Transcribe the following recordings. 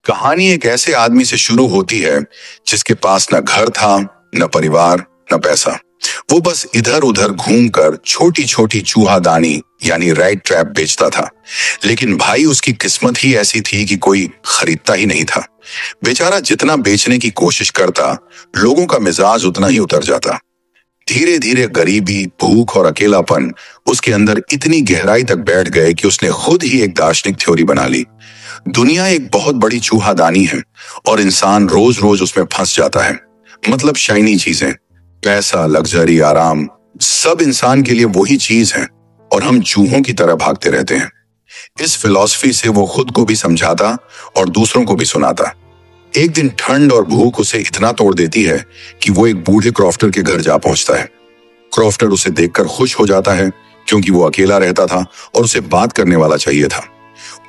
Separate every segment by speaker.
Speaker 1: कहानी एक ऐसे आदमी से शुरू होती है जिसके पास न घर था, न परिवार, न पैसा। वो बस इधर उधर घूमकर छोटी छोटी चूहादानी यानी रैट ट्रैप बेचता था। लेकिन भाई उसकी किस्मत ही ऐसी थी कि कोई खरीदता ही नहीं था। बेचारा जितना बेचने की कोशिश करता, लोगों का मिजाज उतना ही उतर जाता। धीरे धीरे गरीबी, भूख और अकेलापन उसके अंदर इतनी गहराई तक बैठ गए कि उसने खुद ही एक दार्शनिक थ्योरी बना ली। दुनिया एक बहुत बड़ी चूहादानी है और इंसान रोज रोज उसमें फंस जाता है। मतलब शाइनी चीजें, पैसा, लग्जरी, आराम, सब इंसान के लिए वही चीज है और हम चूहों की तरह भागते रहते हैं। इस फिलॉसफी से वो खुद को भी समझाता और दूसरों को भी सुनाता। एक दिन ठंड और भूख उसे इतना तोड़ देती है कि वो एक बूढ़े क्रॉफ्टर के घर जा पहुंचता है। क्रॉफ्टर उसे देखकर खुश हो जाता है क्योंकि वो अकेला रहता था और उसे बात करने वाला चाहिए था।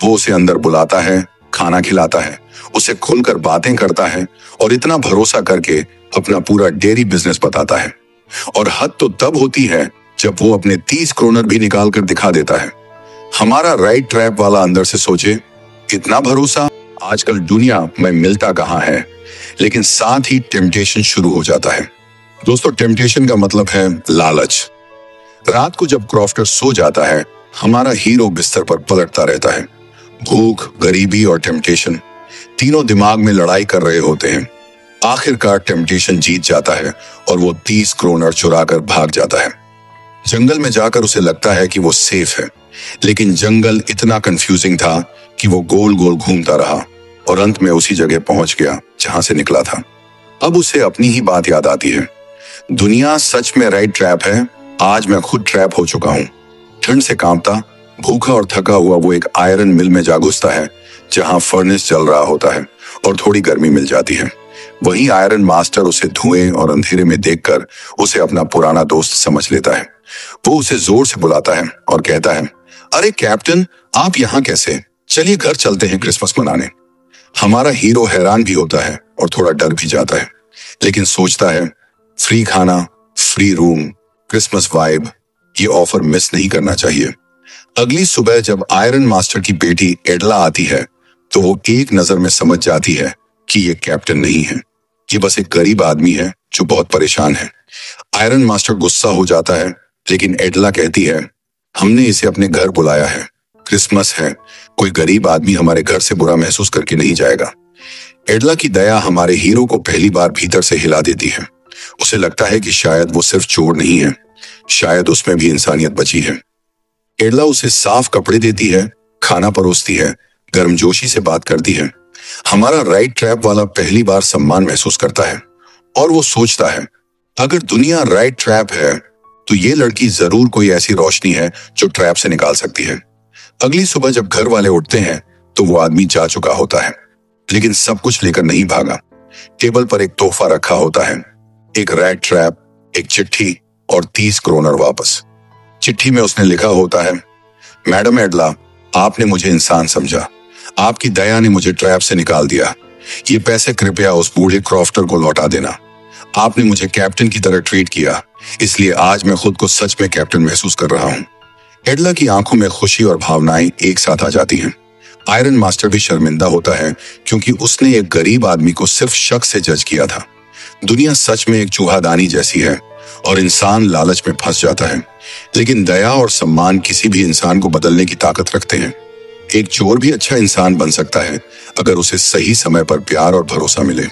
Speaker 1: वो उसे अंदर बुलाता है, खाना खिलाता है, उसे खुलकर बातें करता है और इतना भरोसा करके अपना पूरा डेयरी बिजनेस बताता है। और हद तो तब होती है जब वो अपने 30 क्रोनर भी निकाल कर दिखा देता है। हमारा राइट ट्रैप वाला अंदर से सोचे, इतना भरोसा आजकल दुनिया में मिलता कहाँ है। लेकिन साथ ही टेम्पटेशन शुरू हो जाता है। दोस्तों, टेम्पटेशन का मतलब है लालच। रात को जब क्रॉफ्टर सो जाता है, हमारा हीरो बिस्तर पर पलटता रहता है। भूख, गरीबी और टेम्पटेशन तीनों दिमाग में लड़ाई कर रहे होते हैं। आखिरकार टेम्पटेशन जीत जाता है और वो 30 क्रोनर चुराकर भाग जाता है। जंगल में जाकर उसे लगता है कि वो सेफ है, लेकिन जंगल इतना कंफ्यूजिंग था कि वो गोल गोल घूमता रहा और अंत में उसी जगह पहुंच गया जहां से निकला था। अब उसे अपनी ही बात याद आती है। दुनिया सच में राइट ट्रैप है। आज मैं खुद ट्रैप हो चुका हूं। ठंड से कांपता, भूखा और थका हुआ वो एक आयरन मिल में जा घुसता है जहां फर्नेस चल रहा होता है और थोड़ी गर्मी मिल जाती है। वहीं आयरन मास्टर उसे धुएं और अंधेरे में देखकर उसे अपना पुराना दोस्त समझ लेता है। वो उसे जोर से बुलाता है और कहता है, अरे कैप्टन, आप यहाँ कैसे? चलिए घर चलते हैं क्रिसमस मनाने। हमारा हीरो हैरान भी होता है और थोड़ा डर भी जाता है, लेकिन सोचता है फ्री खाना, फ्री रूम, क्रिसमस वाइब, ये ऑफर मिस नहीं करना चाहिए। अगली सुबह जब आयरन मास्टर की बेटी एडला आती है तो वो एक नजर में समझ जाती है कि ये कैप्टन नहीं है, ये बस एक गरीब आदमी है जो बहुत परेशान है। आयरन मास्टर गुस्सा हो जाता है, लेकिन एडला कहती है, हमने इसे अपने घर बुलाया है, क्रिसमस है, कोई गरीब आदमी हमारे घर से बुरा महसूस करके नहीं जाएगा। एडला की दया हमारे हीरो को पहली बार भीतर से हिला देती है। उसे लगता है कि शायद वो सिर्फ चोर नहीं है, शायद उसमें भी इंसानियत बची है। एडला उसे साफ कपड़े देती है, खाना परोसती है, गर्मजोशी से बात करती है। हमारा राइट ट्रैप वाला पहली बार सम्मान महसूस करता है और वो सोचता है, अगर दुनिया राइट ट्रैप है तो ये लड़की जरूर कोई ऐसी रोशनी है जो ट्रैप से निकाल सकती है। अगली सुबह जब घर वाले उठते हैं तो वो आदमी जा चुका होता है, लेकिन सब कुछ लेकर नहीं भागा। टेबल पर एक तोहफा रखा होता है, एक रैट ट्रैप, एक चिट्ठी और 30 क्रोनर वापस। चिट्ठी में उसने लिखा होता है, मैडम एडला, आपने मुझे इंसान समझा, आपकी दया ने मुझे ट्रैप से निकाल दिया। ये पैसे कृपया उस बूढ़े क्रॉफ्टर को लौटा देना। आपने मुझे कैप्टन की तरह ट्रीट किया, इसलिए आज मैं खुद को सच में कैप्टन महसूस कर रहा हूँ। एडला की आंखों में खुशी और भावनाएं एक साथ आ जाती हैं। आयरन मास्टर भी शर्मिंदा होता है क्योंकि उसने एक गरीब आदमी को सिर्फ शक से जज किया था। दुनिया सच में एक चूहादानी जैसी है और इंसान लालच में फंस जाता है, लेकिन दया और सम्मान किसी भी इंसान को बदलने की ताकत रखते हैं। एक चोर भी अच्छा इंसान बन सकता है अगर उसे सही समय पर प्यार और भरोसा मिले।